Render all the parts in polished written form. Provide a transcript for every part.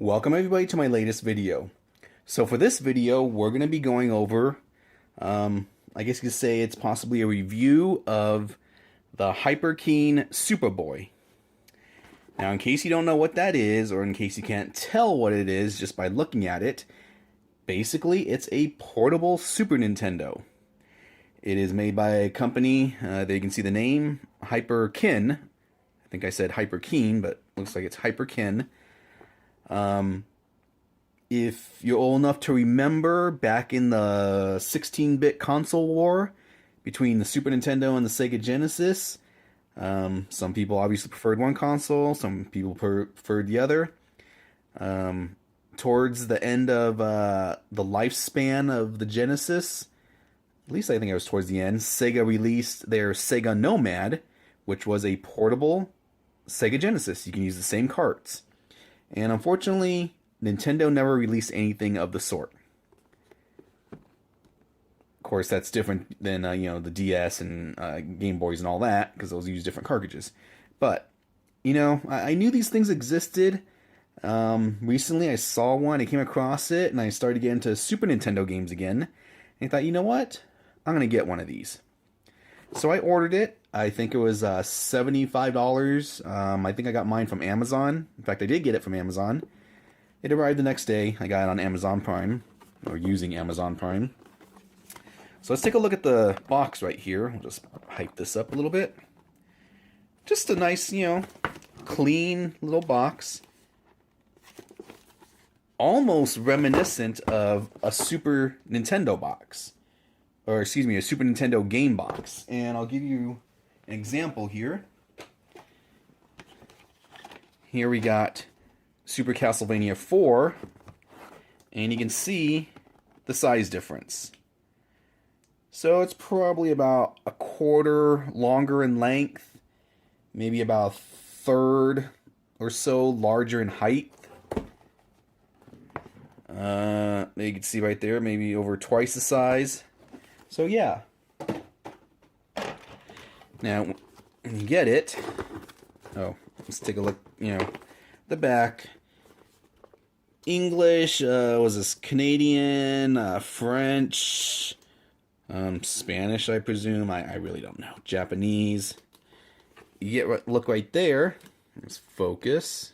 Welcome everybody to my latest video. So for this video, we're going to be going over, I guess you could say it's possibly a review of the Hyper Keen SupaBoy. Now in case you don't know what that is, or in case you can't tell what it is just by looking at it, basically it's a portable Super Nintendo. It is made by a company, there you can see the name, Hyper Keen. I think I said Hyper Keen, but looks like it's Hyper Keen. If you're old enough to remember, back in the 16-bit console war between the Super Nintendo and the Sega Genesis, some people obviously preferred one console, some people preferred the other. Towards the end of the lifespan of the Genesis, at least I think it was towards the end, Sega released their Sega Nomad, which was a portable Sega Genesis. You can use the same carts. And unfortunately, Nintendo never released anything of the sort. Of course, that's different than the DS and Game Boys and all that, because those use different cartridges. But I knew these things existed. Recently, I saw one. I came across it, and I started to get into Super Nintendo games again. And I thought, you know what? I'm gonna get one of these. So I ordered it. I think it was $75. I think I got mine from Amazon. In fact, I did get it from Amazon. It arrived the next day. I got it on Amazon Prime, or using Amazon Prime. So let's take a look at the box right here. We'll just hype this up a little bit. Just a nice, clean little box. Almost reminiscent of a Super Nintendo box. Or excuse me, a Super Nintendo game box. And I'll give you an example here. Here we got Super Castlevania 4, and you can see the size difference. So it's probably about a quarter longer in length, maybe about a third or so larger in height. You can see right there, maybe over twice the size. So yeah. Now, when you get it, let's take a look, the back. English, was this Canadian, French, Spanish, I presume. I really don't know. Japanese. You look right there. Let's focus.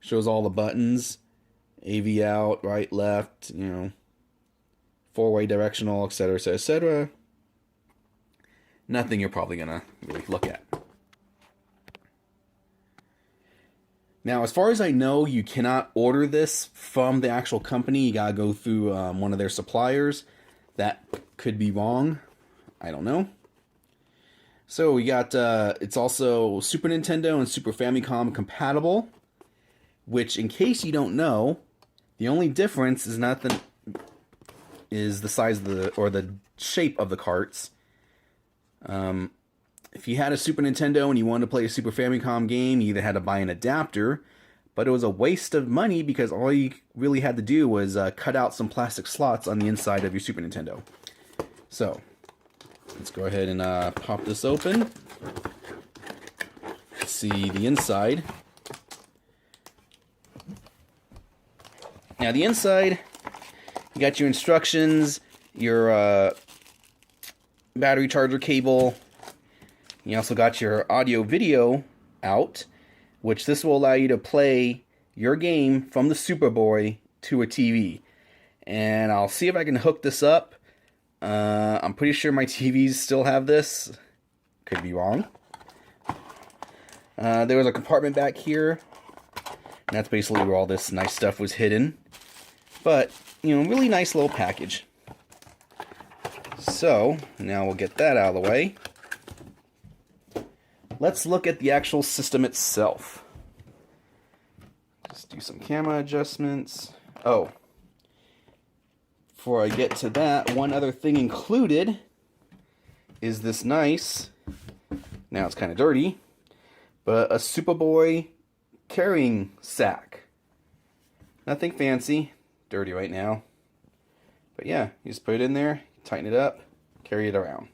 Shows all the buttons. AV out, right, left, four-way directional, etc., etc., etc. Nothing you're probably gonna really look at. Now, as far as I know, you cannot order this from the actual company. You gotta go through one of their suppliers. That could be wrong. I don't know. So we got, it's also Super Nintendo and Super Famicom compatible, which, in case you don't know, the only difference is is the size of the shape of the carts. If you had a Super Nintendo and you wanted to play a Super Famicom game, you either had to buy an adapter, but it was a waste of money because all you really had to do was cut out some plastic slots on the inside of your Super Nintendo. So, let's go ahead and pop this open. See the inside. Now the inside, you got your instructions, your battery charger cable. You also got your audio video out, which this will allow you to play your game from the SupaBoy to a TV. And I'll see if I can hook this up. I'm pretty sure my TVs still have this. Could be wrong. There was a compartment back here. And that's basically where all this nice stuff was hidden. But, really nice little package. So, now we'll get that out of the way. Let's look at the actual system itself. Just do some camera adjustments. Oh, before I get to that, one other thing included is this nice, now it's kind of dirty, but a SupaBoy carrying sack. Nothing fancy, dirty right now. But yeah, you just put it in there, tighten it up, carry it around.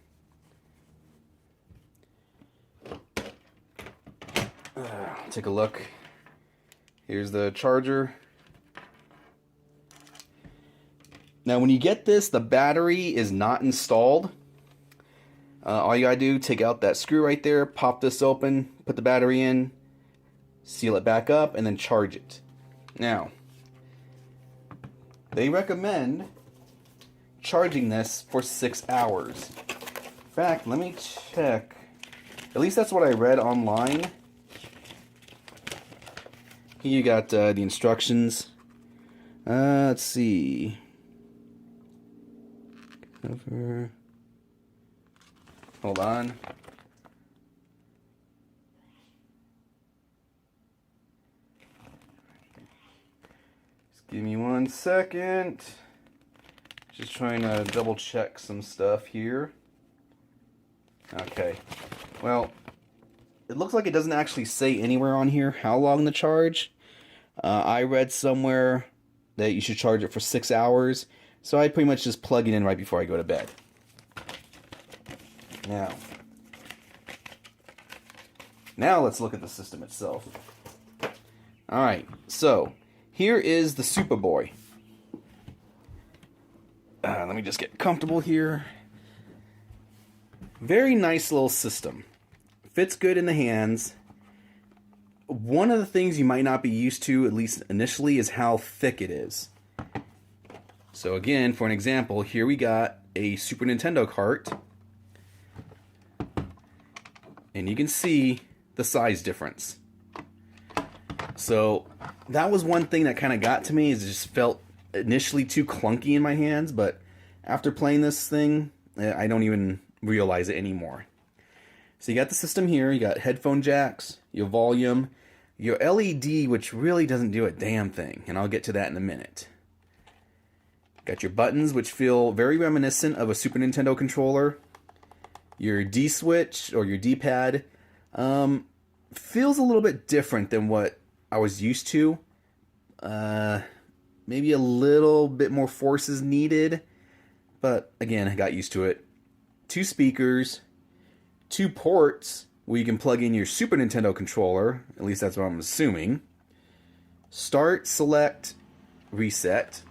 Take a look Here's the charger. Now when you get this, the battery is not installed. All you gotta do, take out that screw right there, pop this open, put the battery in, seal it back up, and then charge it. Now, they recommend charging this for 6 hours. In fact, let me check. At least that's what I read online. Here you got the instructions. Let's see. Cover. Hold on. Just give me 1 second. Just trying to double check some stuff here. Okay. Well, it looks like it doesn't actually say anywhere on here how long to charge. I read somewhere that you should charge it for 6 hours. So I pretty much just plug it in right before I go to bed. Now let's look at the system itself. Alright, so here is the SupaBoy. Let me just get comfortable here. Very nice little system. Fits good in the hands. One of the things you might not be used to, at least initially, is how thick it is. So again, for an example, here we got a Super Nintendo cart. And you can see the size difference. So that was one thing that kind of got to me, is it just felt initially too clunky in my hands, but after playing this thing, I don't even realize it anymore. So you got the system here, you got headphone jacks, your volume, your LED, which really doesn't do a damn thing, and I'll get to that in a minute. Got your buttons, which feel very reminiscent of a Super Nintendo controller. Your D-switch, or your D-pad, feels a little bit different than what I was used to. Maybe a little bit more force is needed, but again, I got used to it. 2 speakers, 2 ports where you can plug in your Super Nintendo controller, at least that's what I'm assuming. Start, select, reset.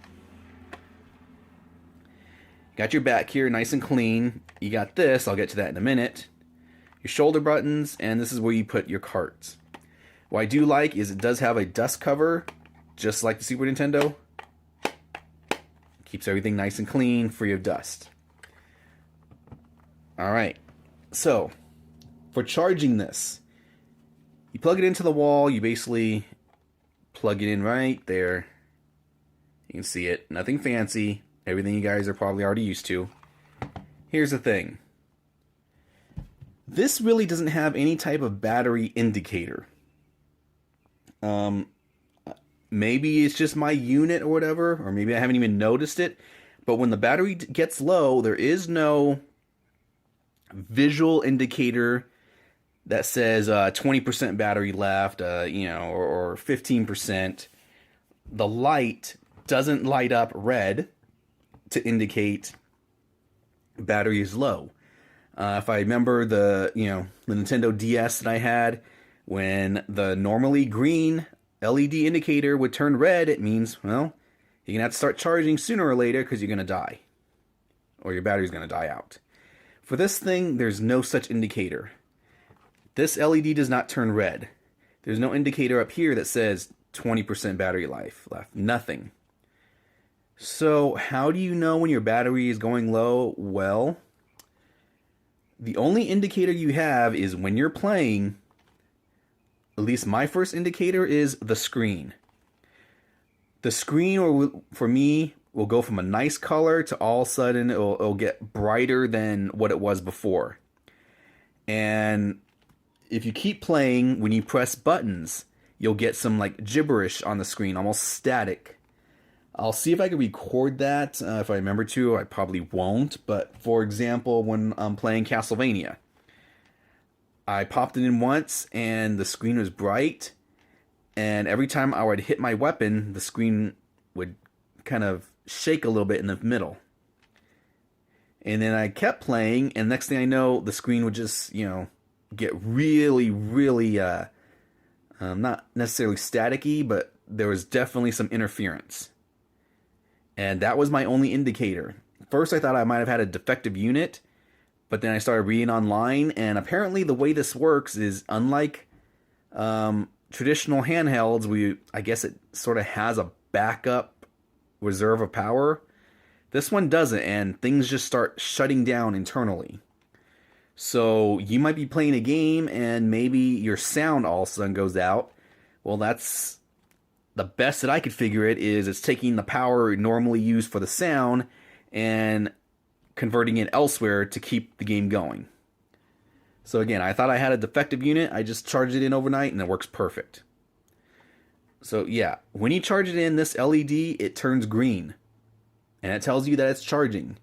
Got your back here nice and clean. You got this, I'll get to that in a minute. Your shoulder buttons, and this is where you put your carts. What I do like is it does have a dust cover, just like the Super Nintendo. Keeps everything nice and clean, free of dust. Alright, so for charging this, you plug it into the wall, you basically plug it in right there. You can see it, nothing fancy, everything you guys are probably already used to. Here's the thing. This really doesn't have any type of battery indicator. Maybe it's just my unit or whatever, or maybe I haven't even noticed it. But when the battery gets low, there is no visual indicator that says 20% battery left, or 15%. The light doesn't light up red to indicate battery is low. If I remember the Nintendo DS that I had, when the normally green LED indicator would turn red, it means, well, you're going to have to start charging sooner or later because you're going to die. Or your battery's going to die out. For this thing, there's no such indicator. This LED does not turn red. There's no indicator up here that says 20% battery life left. Nothing. So, how do you know when your battery is going low? Well, the only indicator you have is when you're playing. At least my first indicator is the screen. The screen, for me, will go from a nice color to all of a sudden it'll get brighter than what it was before. And if you keep playing, when you press buttons, you'll get some like gibberish on the screen, almost static. I'll see if I can record that. If I remember to, I probably won't. But for example, when I'm playing Castlevania, I popped it in once and the screen was bright, and every time I would hit my weapon, the screen would kind of shake a little bit in the middle. And then I kept playing, and next thing I know, the screen would just, get really, really Not necessarily staticky, but there was definitely some interference. And that was my only indicator. First, I thought I might have had a defective unit, but then I started reading online, and apparently the way this works is unlike traditional handhelds, I guess it sort of has a backup reserve of power. This one doesn't, and things just start shutting down internally. So you might be playing a game and maybe your sound all of a sudden goes out. Well, that's the best that I could figure it is it's taking the power normally used for the sound and converting it elsewhere to keep the game going. So again, I thought I had a defective unit. I just charged it in overnight and it works perfect. So yeah, when you charge it in this LED, it turns green. And it tells you that it's charging.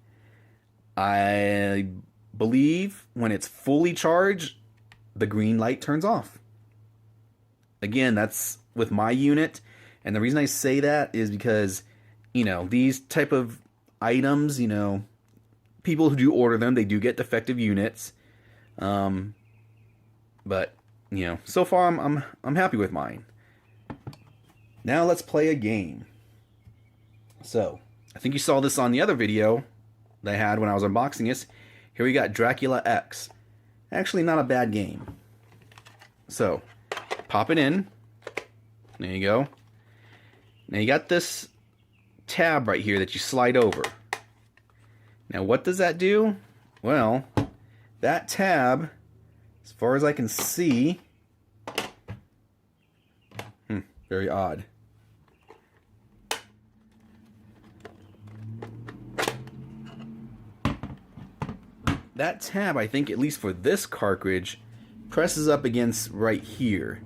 I believe when it's fully charged, the green light turns off. Again, that's with my unit. And the reason I say that is because, these type of items, people who do order them, they do get defective units. But, so far I'm happy with mine. Now let's play a game. So, I think you saw this on the other video that I had when I was unboxing this. Here we got Dracula X. Actually, not a bad game. So, pop it in. There you go. Now you got this tab right here that you slide over. Now what does that do? Well, that tab, as far as I can see, very odd. That tab, I think, at least for this cartridge, presses up against right here.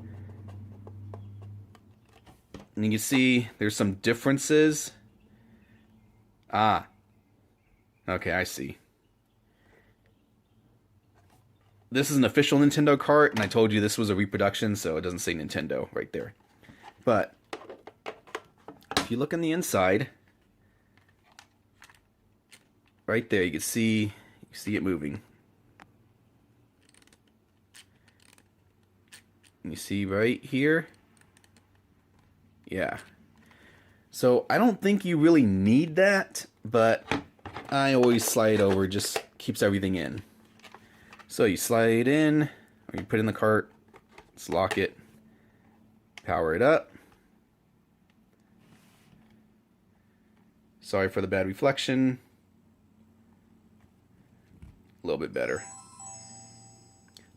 And you can see there's some differences. Ah. Okay, I see. This is an official Nintendo cart, and I told you this was a reproduction, so it doesn't say Nintendo right there. But if you look on the inside, right there, you can see it moving. And you see right here? Yeah. So I don't think you really need that, but I always slide over, just keeps everything in. So you slide it in, or you put it in the cart, let's lock it, power it up. Sorry for the bad reflection. A little bit better.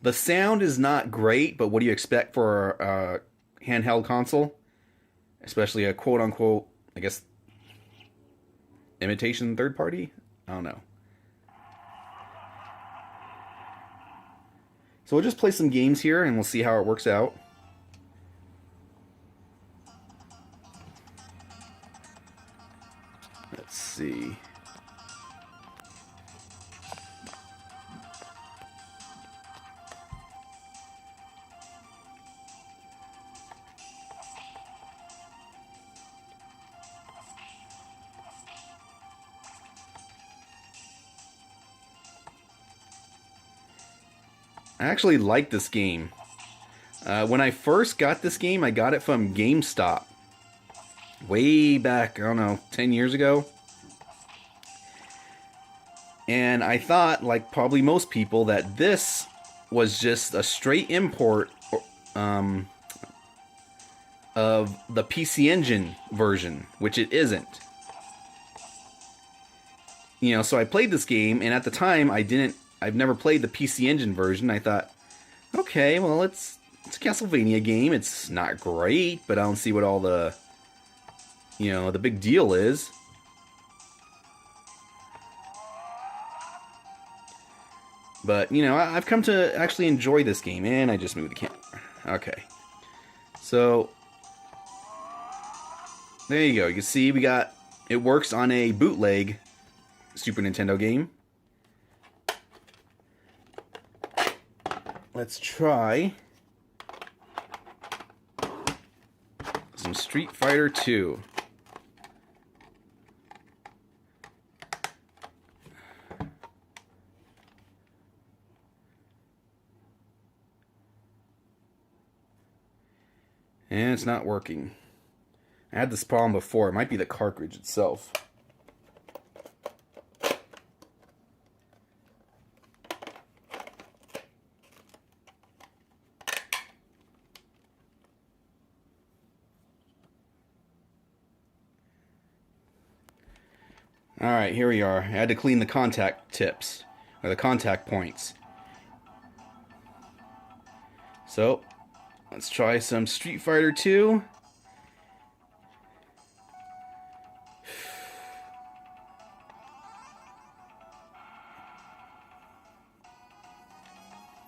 The sound is not great, but what do you expect for a handheld console? Especially a quote-unquote, I guess, imitation third party? I don't know. So we'll just play some games here and we'll see how it works out. Let's see. I actually like this game. When I first got this game, I got it from GameStop. Way back, I don't know, 10 years ago. And I thought, like probably most people, that this was just a straight import of the PC Engine version, which it isn't. So I played this game, and at the time, I've never played the PC Engine version. I thought, okay, well, it's a Castlevania game. It's not great, but I don't see what all the, the big deal is. But, I've come to actually enjoy this game, and I just moved the camera. Okay. So, there you go. You can see it works on a bootleg Super Nintendo game. Let's try some Street Fighter 2. And it's not working. I had this problem before. It might be the cartridge itself. Alright, here we are. I had to clean the contact tips, or the contact points. So, let's try some Street Fighter 2.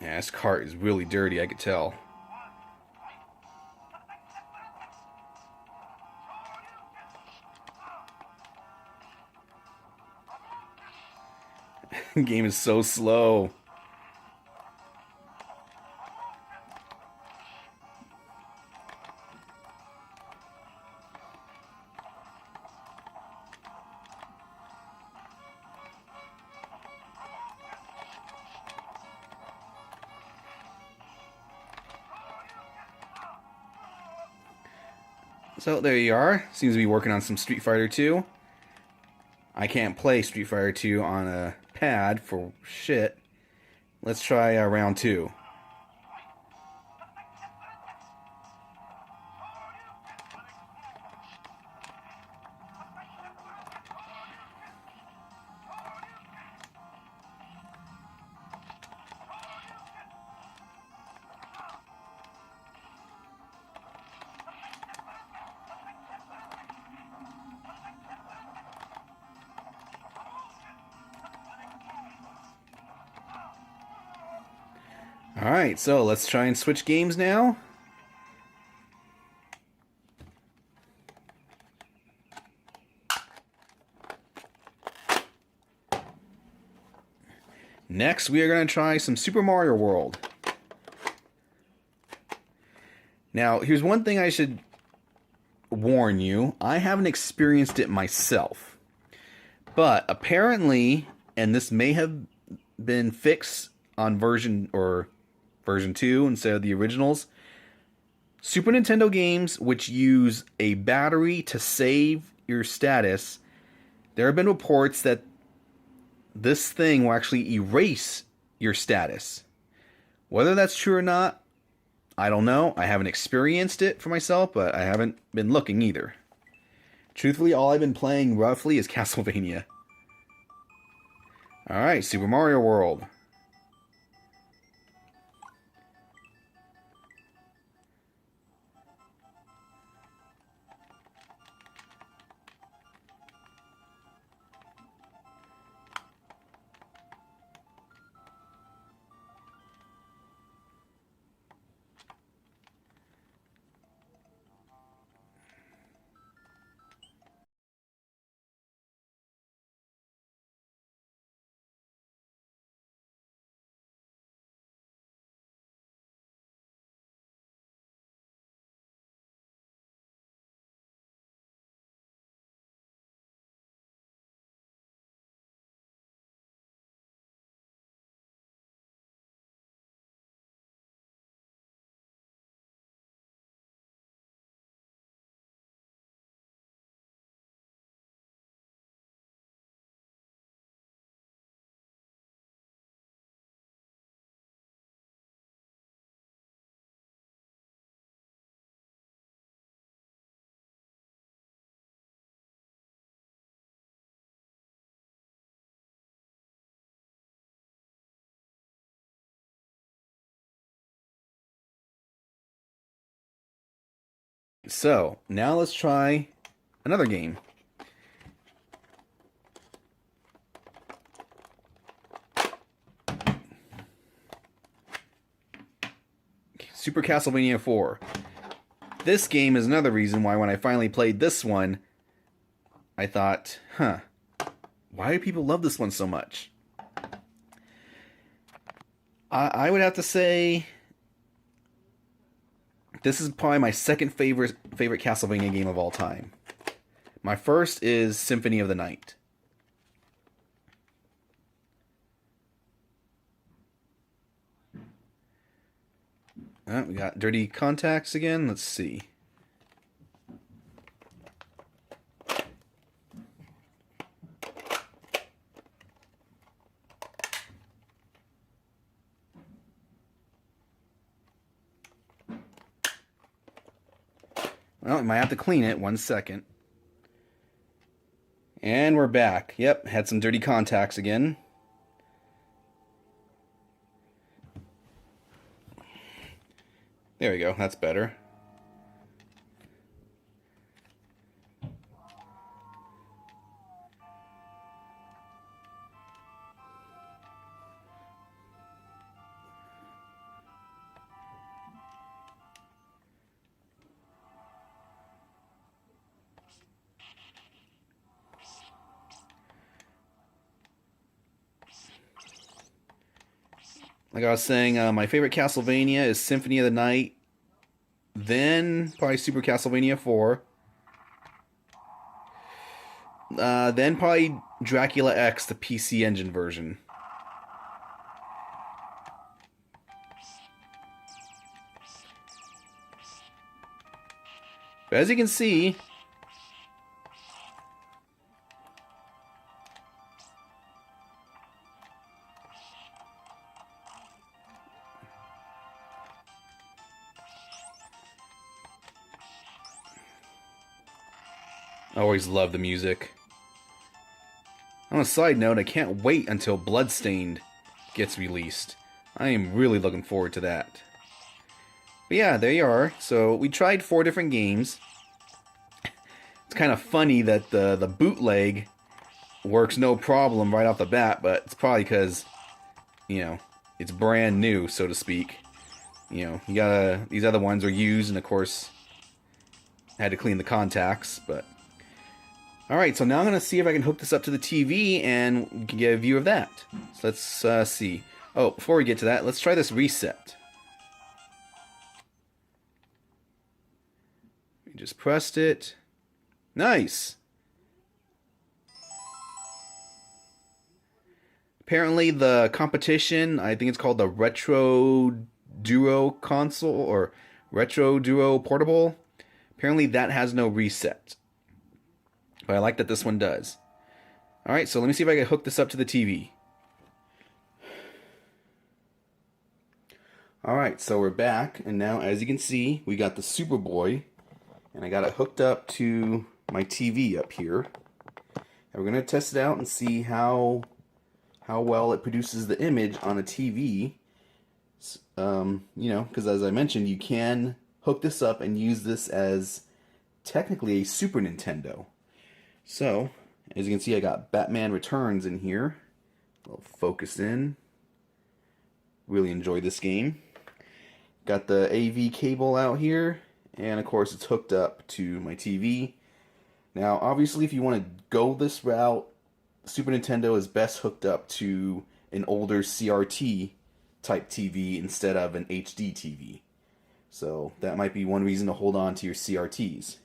Yeah, this cart is really dirty, I could tell. The game is so slow. So there you are. Seems to be working on some Street Fighter 2. I can't play Street Fighter 2 on a pad for shit. Let's try round 2. Alright, so let's try and switch games now. Next, we are going to try some Super Mario World. Now, here's one thing I should warn you. I haven't experienced it myself. But apparently, and this may have been fixed on version 2 instead of the originals, Super Nintendo games which use a battery to save your status, there have been reports that this thing will actually erase your status. Whether that's true or not, I don't know. I haven't experienced it for myself, but I haven't been looking either. Truthfully, all I've been playing roughly is Castlevania. Alright, Super Mario World. So, now let's try another game. Super Castlevania 4. This game is another reason why when I finally played this one, I thought, why do people love this one so much? I would have to say this is probably my second favorite Castlevania game of all time. My first is Symphony of the Night. We got dirty contacts again. Let's see. Well, I might have to clean it. 1 second. And we're back. Yep, had some dirty contacts again. There we go. That's better. Like I was saying, my favorite Castlevania is Symphony of the Night, then probably Super Castlevania 4, then probably Dracula X, the PC Engine version. But as you can see, I always love the music. On a side note, I can't wait until Bloodstained gets released. I am really looking forward to that. But yeah, there you are. So we tried 4 different games. It's kind of funny that the bootleg works no problem right off the bat, but it's probably because, you know, it's brand new, so to speak. You know, these other ones are used, and of course, I had to clean the contacts, but... Alright, so now I'm going to see if I can hook this up to the TV, and we can get a view of that. So let's see. Oh, before we get to that, let's try this reset. We just pressed it. Nice! Apparently the competition, I think it's called the Retro Duo console, or Retro Duo Portable. Apparently that has no reset. But I like that this one does. Alright, so let me see if I can hook this up to the TV. Alright, so we're back, and now as you can see, we got the SupaBoy, and I got it hooked up to my TV up here. And we're going to test it out and see how well it produces the image on a TV. You know, because as I mentioned, you can hook this up and use this as technically a Super Nintendo. So, as you can see, I got Batman Returns in here. I'll focus in. Really enjoy this game. Got the AV cable out here, and of course it's hooked up to my TV. Now, obviously, if you want to go this route, Super Nintendo is best hooked up to an older CRT type TV instead of an HD TV. So that might be one reason to hold on to your CRTs.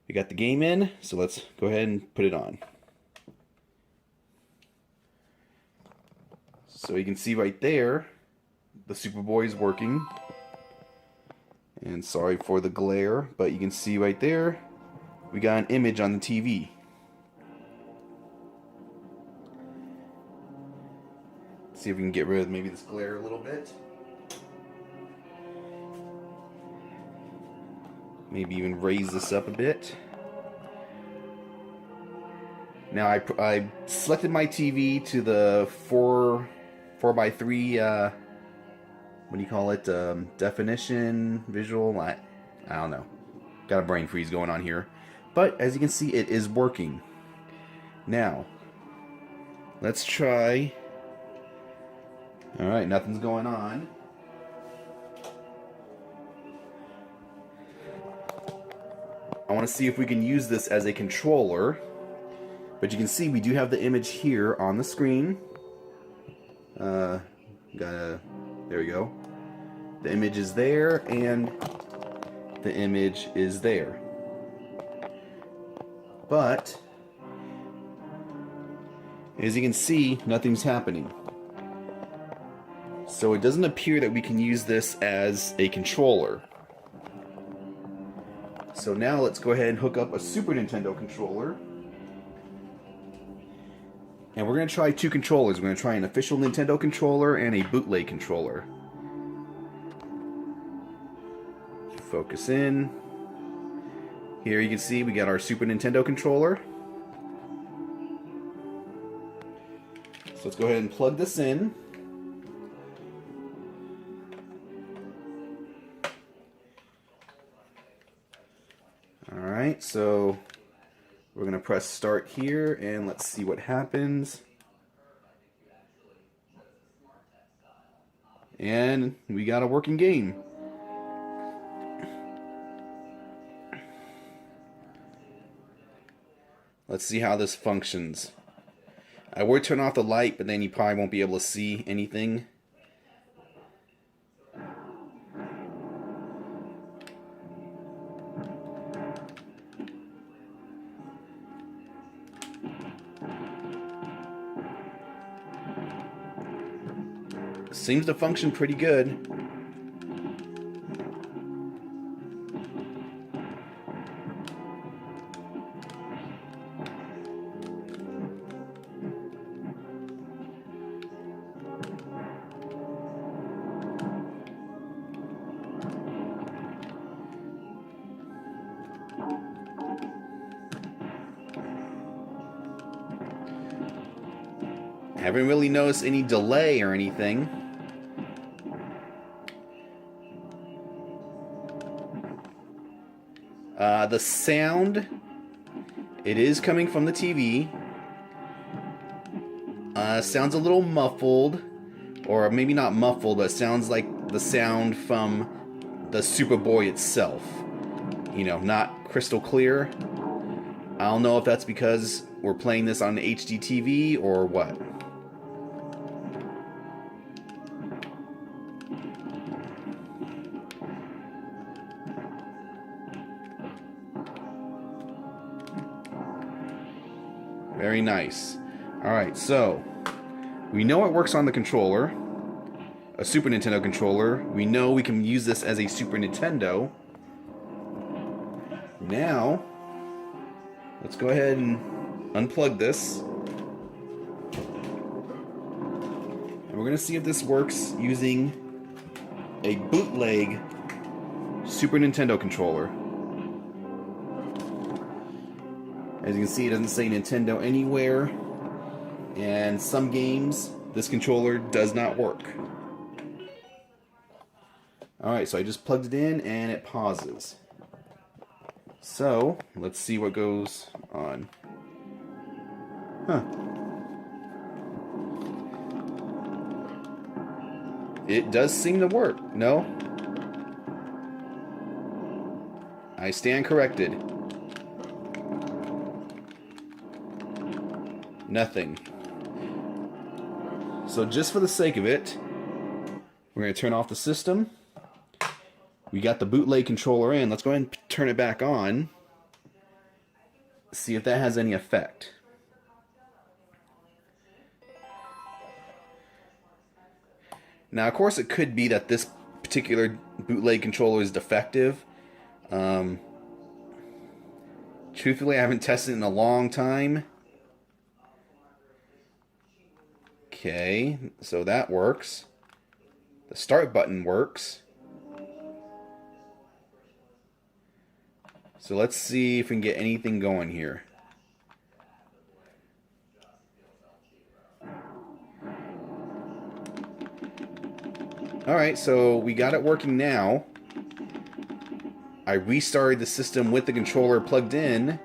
We got the game in, so let's go ahead and put it on. So you can see right there, the SupaBoy is working. And sorry for the glare, but you can see right there, we got an image on the TV. See if we can get rid of maybe this glare a little bit. Maybe even raise this up a bit. Now I selected my TV to the 4x3 what do you call it? Definition, visual. I don't know. Got a brain freeze going on here, but as you can see, it is working. Now let's try. All right, nothing's going on. I want to see if we can use this as a controller. But you can see we do have the image here on the screen. There we go. The image is there, and the image is there. But as you can see, nothing's happening. So it doesn't appear that we can use this as a controller. So now let's go ahead and hook up a Super Nintendo controller. And we're going to try 2 controllers. We're going to try an official Nintendo controller and a bootleg controller. Focus in. Here you can see we got our Super Nintendo controller. So let's go ahead and plug this in. Alright, so we're going to press start here and let's see what happens. And we got a working game. Let's see how this functions. I would turn off the light, but then you probably won't be able to see anything. Seems to function pretty good. Haven't really noticed any delay or anything. The sound, it is coming from the TV. Sounds a little muffled, or maybe not muffled, but sounds like the sound from the SupaBoy itself. You know, not crystal clear. I don't know if that's because we're playing this on HD TV or what. Very nice. Alright, so we know it works on the controller, a Super Nintendo controller. We know we can use this as a Super Nintendo. Now, let's go ahead and unplug this. And we're going to see if this works using a bootleg Super Nintendo controller. As you can see, it doesn't say Nintendo anywhere, and some games, this controller does not work. Alright, so I just plugged it in, and it pauses. So, let's see what goes on. Huh. It does seem to work. No? I stand corrected. Nothing. So just for the sake of it, we're going to turn off the system. We got the bootleg controller in. Let's go ahead and turn it back on. See if that has any effect. Now, of course, it could be that this particular bootleg controller is defective. Truthfully, I haven't tested it in a long time. Okay, so that works. The start button works. So let's see if we can get anything going here. Alright, so we got it working now. I restarted the system with the controller plugged in,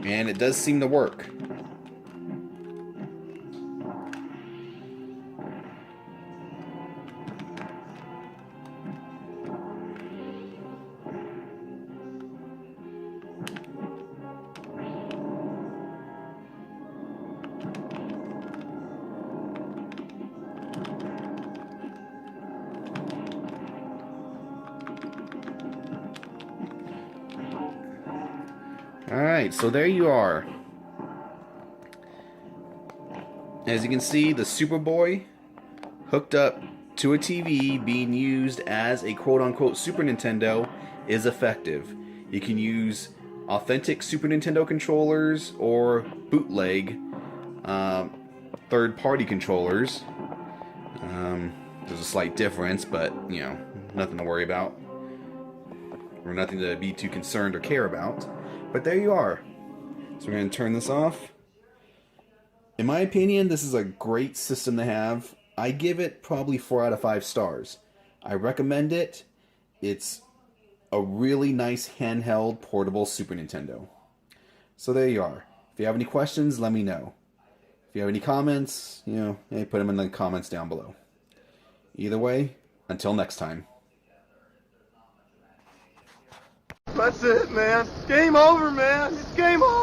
and it does seem to work. Alright, so there you are. As you can see, the SupaBoy hooked up to a TV being used as a quote-unquote Super Nintendo is effective. You can use authentic Super Nintendo controllers or bootleg third-party controllers. There's a slight difference, but, you know, nothing to worry about. or nothing to be too concerned or care about. But there you are. So we're going to turn this off. In my opinion, this is a great system to have. I give it probably 4 out of 5 stars. I recommend it. It's a really nice handheld portable Super Nintendo. So there you are. If you have any questions, let me know. If you have any comments, hey, put them in the comments down below. Either way, until next time. That's it, man. Game over, man. It's game over.